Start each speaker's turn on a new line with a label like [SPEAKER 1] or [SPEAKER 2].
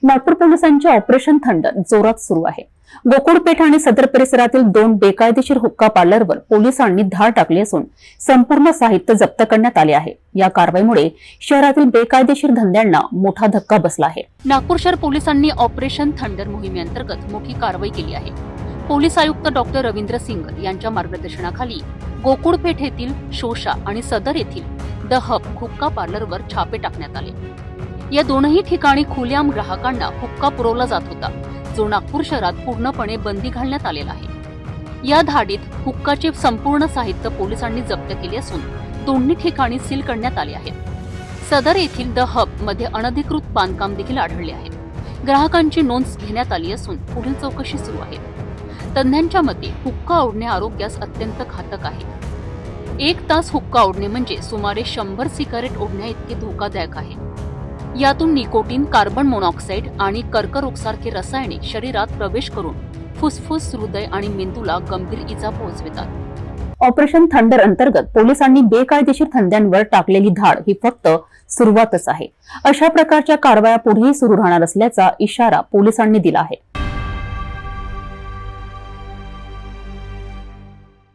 [SPEAKER 1] नागपूर पोलिसांचे operation thunder जोरात सुरू आहे। गोकुळपेठ आणि सदर परिसरातील 2 बेकायदेशीर हुक्का पार्लरवर पोलिसांनी धाड टाकली असून संपूर्ण साहित्य जप्त करण्यात आले आहे। या कारवाईमुळे शहरातील बेकायदेशीर धंद्यांना मोठा धक्का बसला आहे। नागपूर शहर पोलिसांनी ऑपरेशन थंडर मोहिमेअंतर्गत मोठी कारवाई केली आहे। पोलीस आयुक्त डॉक्टर रवींद्र सिंग यांच्या मार्गदर्शनाखाली गोकुळपेठ येथील शोशा आणि सदर येथील द हब हुक्का पार्लरवर छापे टाकण्यात आले। या दोनही ठिकाणी खुलेआम ग्राहकांना हुक्का पुरवला जात होता, जो नागपूर शहरात पूर्णपणे बंदी घालण्यात आलेला आहे। या धाडीत हुक्काचे संपूर्ण साहित्य पोलिसांनी जप्त केले असून दोन्ही ठिकाणी सील करण्यात आले आहेत। सदर येथील द हब मध्ये अनधिकृत बांधकाम देखील आढळले आहे। ग्राहकांची नोंद घेण्यात आली असून पुढील चौकशी सुरू आहे। तज्ञांच्या मते हुक्का ओढणे आरोग्यास अत्यंत घातक आहे। 1 तास हुक्का ओढणे म्हणजे सुमारे 100 सिगारेट ओढण्या इतके धोकादायक आहे। यातून निकोटीन, कार्बन मोनॉक्साईड आणि कर्करोगासारखे रसायने शरीरात प्रवेश करून फुफ्फुस, हृदय आणि मेंदूला गंभीर इजा पोहोचवितात। ऑपरेशन थंडर अंतर्गत पोलिसांनी बेकायदेशीर धंद्यांवर टाकलेली धाड ही फक्त सुरुवातच आहे। अशा प्रकारच्या कारवाया पुढेही सुरू राहणार असल्याचा इशारा पोलिसांनी दिला आहे।